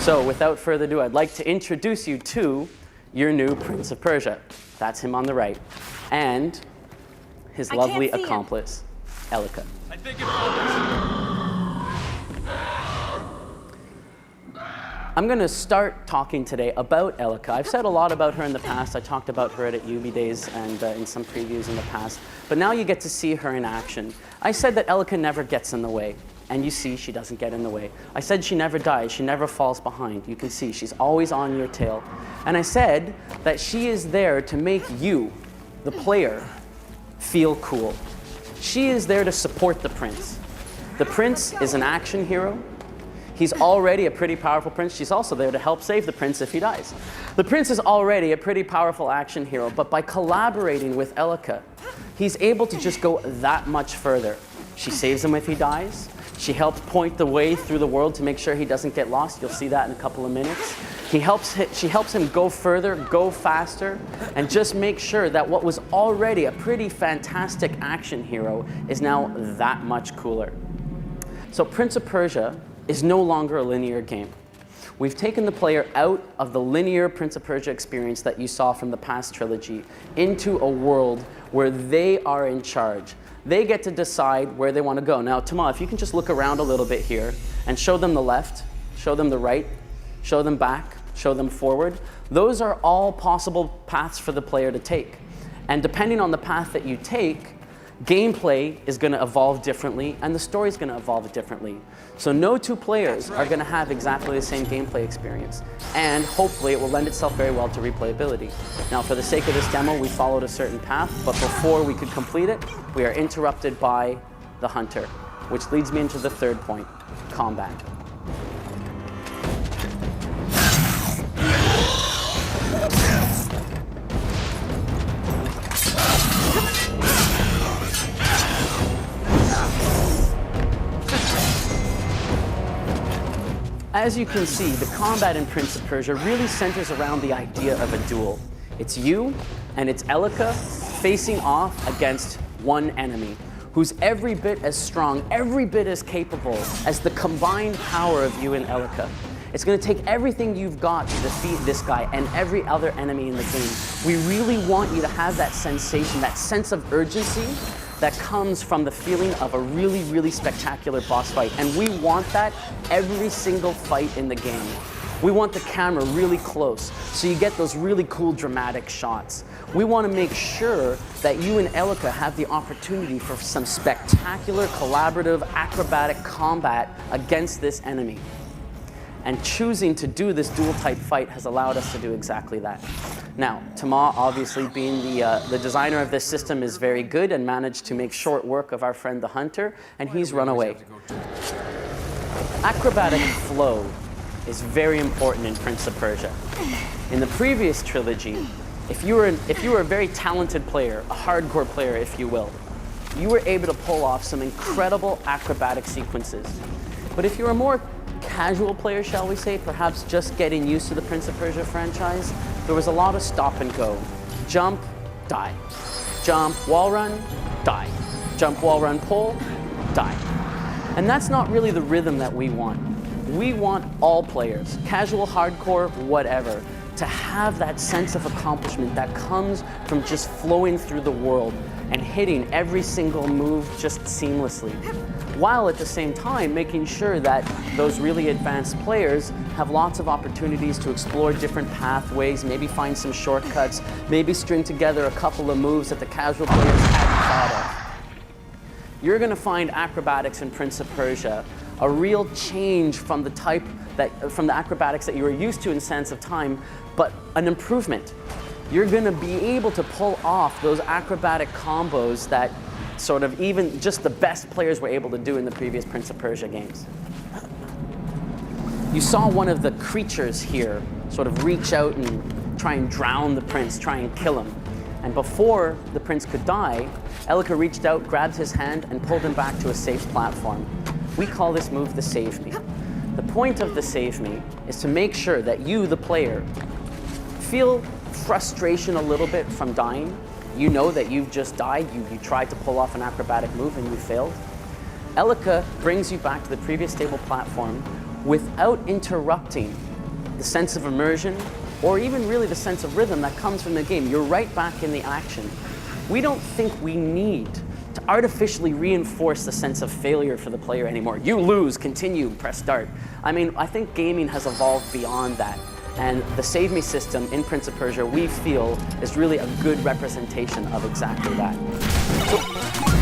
So without further ado, I'd like to introduce you to your new Prince of Persia. That's him on the right. And his lovely accomplice, Elika. I think it I'm going to start talking today about Elika. I've said a lot about her in the past. I talked about her at UB Days and in some previews in the past. But now you get to see her in action. I said that Elika never gets in the way. And you see she doesn't get in the way. I said she never dies. She never falls behind. You can see she's always on your tail. And I said that she is there to make you, the player, feel cool. She is there to support the prince. The prince is an action hero. He's already a pretty powerful prince. She's also there to help save the prince if he dies. The prince is already a pretty powerful action hero, but by collaborating with Elika, he's able to just go that much further. She saves him if he dies. She helps point the way through the world to make sure he doesn't get lost. You'll see that in a couple of minutes. She helps him go further, go faster, and just make sure that what was already a pretty fantastic action hero is now that much cooler. So Prince of Persia is no longer a linear game. We've taken the player out of the linear Prince of Persia experience that you saw from the past trilogy into a world where they are in charge. They get to decide where they want to go. Now, Tama, if you can just look around a little bit here and show them the left, show them the right, show them back, show them forward. Those are all possible paths for the player to take. And depending on the path that you take, gameplay is going to evolve differently, and the story is going to evolve differently. So no two players are going to have exactly the same gameplay experience, and hopefully it will lend itself very well to replayability. Now, for the sake of this demo, we followed a certain path, but before we could complete it, we are interrupted by the hunter, which leads me into the third point, combat. As you can see, the combat in Prince of Persia really centers around the idea of a duel. It's you and it's Elika facing off against one enemy who's every bit as strong, every bit as capable as the combined power of you and Elika. It's going to take everything you've got to defeat this guy and every other enemy in the game. We really want you to have that sensation, that sense of urgency that comes from the feeling of a really, really spectacular boss fight. And we want that every single fight in the game. We want the camera really close, so you get those really cool dramatic shots. We want to make sure that you and Elika have the opportunity for some spectacular, collaborative, acrobatic combat against this enemy. And choosing to do this dual-type fight has allowed us to do exactly that. Now, Tama, obviously being the designer of this system, is very good and managed to make short work of our friend the hunter, and he's run away. Acrobatic flow is very important in Prince of Persia. In the previous trilogy, if you were a very talented player, a hardcore player, if you will, you were able to pull off some incredible acrobatic sequences. But if you're a more casual player, shall we say, perhaps just getting used to the Prince of Persia franchise, there was a lot of stop and go. Jump, die. Jump, wall run, die. Jump, wall run, pull, die. And that's not really the rhythm that we want. We want all players, casual, hardcore, whatever, to have that sense of accomplishment that comes from just flowing through the world and hitting every single move just seamlessly, while at the same time making sure that those really advanced players have lots of opportunities to explore different pathways, maybe find some shortcuts, maybe string together a couple of moves that the casual players hadn't thought of. You're going to find acrobatics in Prince of Persia a real change from the acrobatics that you were used to in Sands of Time, but an improvement. You're going to be able to pull off those acrobatic combos that sort of even just the best players were able to do in the previous Prince of Persia games. You saw one of the creatures here sort of reach out and try and drown the prince, try and kill him. And before the prince could die, Elika reached out, grabbed his hand, and pulled him back to a safe platform. We call this move the Save Me. The point of the Save Me is to make sure that you, the player, feel frustration a little bit from dying. You know that you've just died, you tried to pull off an acrobatic move and you failed. Elika brings you back to the previous stable platform without interrupting the sense of immersion, or even really the sense of rhythm that comes from the game. You're right back in the action. We don't think we need to artificially reinforce the sense of failure for the player anymore. You lose, continue, press start. I mean, I think gaming has evolved beyond that. And the Save Me system in Prince of Persia, we feel, is really a good representation of exactly that. So,